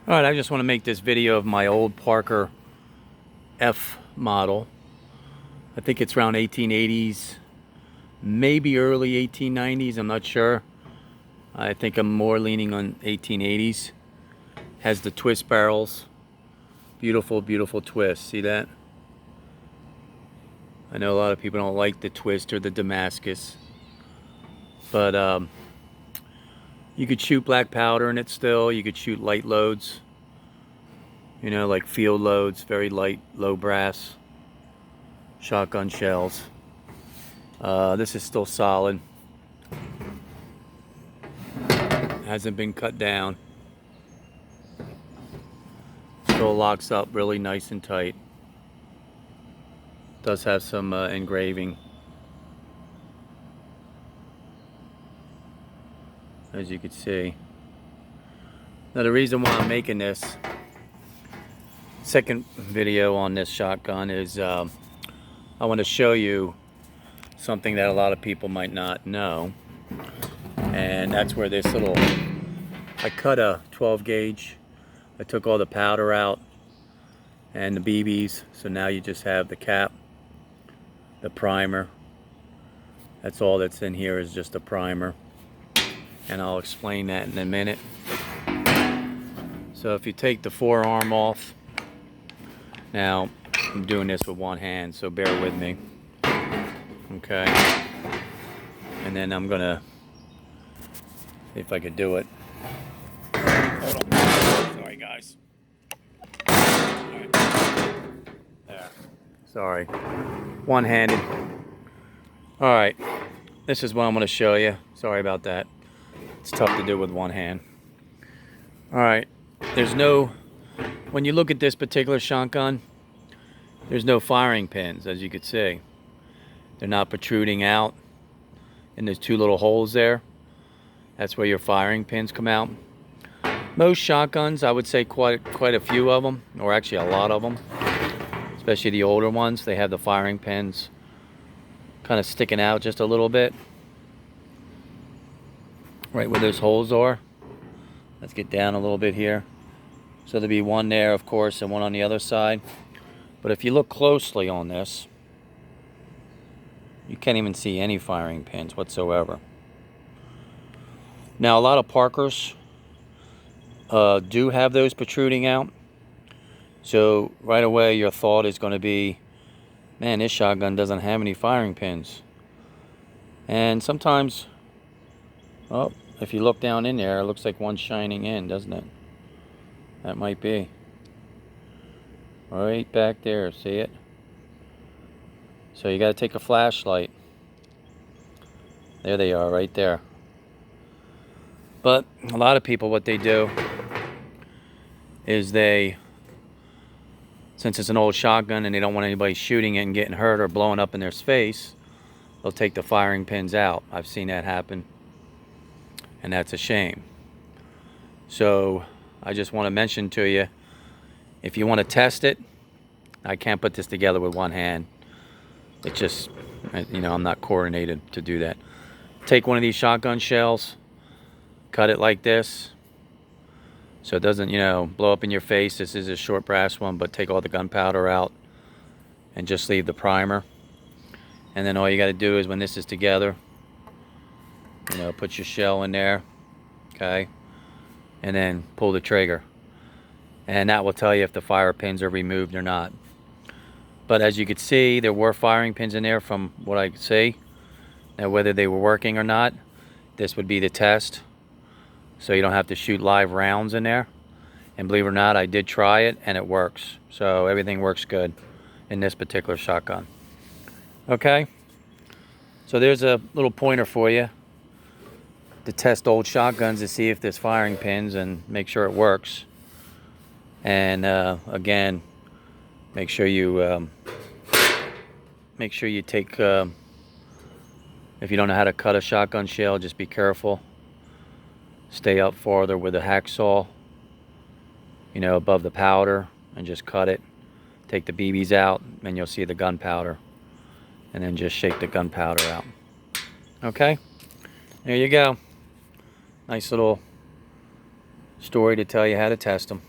Alright, I just want to make this video of my old Parker F model. I think it's around 1880s, maybe early 1890s, I'm not sure. I think I'm more leaning on 1880s. Has the twist barrels. Beautiful, beautiful twist. See that? I know a lot of people don't like the twist or the Damascus. But you could shoot black powder in it still. You could shoot light loads. You know, like field loads, very light, low brass. Shotgun shells. This is still solid. Hasn't been cut down. Still locks up really nice and tight. Does have some engraving, as you can see. Now the reason why I'm making this second video on this shotgun is I want to show you something that a lot of people might not know, and that's where this little, I cut a 12 gauge, I took all the powder out and the BBs, so now you just have the cap, the primer. That's all that's in here, is just a primer, and I'll explain that in a minute. So if you take the forearm off, now I'm doing this with one hand, so bear with me. Okay, and then I'm gonna see if I could do it. Hold on. Sorry guys. Right. There. Sorry. One-handed. Alright, this is what I'm gonna show you. Sorry about that. It's tough to do with one hand. Alright, there's no, when you look at this particular shotgun, there's no firing pins, as you can see. They're not protruding out, and there's two little holes there. That's where your firing pins come out. Most shotguns, I would say quite a few of them, or actually a lot of them, especially the older ones, they have the firing pins kind of sticking out just a little bit, right where those holes are. Let's get down a little bit here. So there'll be one there, of course, and one on the other side. But if you look closely on this, you can't even see any firing pins whatsoever. Now, a lot of Parkers do have those protruding out. So right away your thought is going to be, man, this shotgun doesn't have any firing pins. And sometimes, oh, if you look down in there, it looks like one's shining in, doesn't it? That might be. Right back there, see it? So you got to take a flashlight. There they are, right there. But a lot of people, what they do is they, since it's an old shotgun and they don't want anybody shooting it and getting hurt or blowing up in their face, they'll take the firing pins out. I've seen that happen, and that's a shame. So I just want to mention to you, if you want to test it, I can't put this together with one hand. It just, you know, I'm not coordinated to do that. Take one of these shotgun shells, cut it like this, so it doesn't, you know, blow up in your face. This is a short brass one, but take all the gunpowder out and just leave the primer. And then all you got to do is, when this is together, you know, put your shell in there, okay, and then pull the trigger. And that will tell you if the fire pins are removed or not. But as you could see, there were firing pins in there from what I could see. Now whether they were working or not, this would be the test. So you don't have to shoot live rounds in there. And believe it or not, I did try it and it works. So everything works good in this particular shotgun. Okay? So there's a little pointer for you to test old shotguns to see if there's firing pins and make sure it works. And again, make sure you take, if you don't know how to cut a shotgun shell, just be careful. Stay up farther with a hacksaw, you know, above the powder, and just cut it. Take the BBs out, and you'll see the gunpowder. And then just shake the gunpowder out. Okay? There you go. Nice little story to tell you how to test them.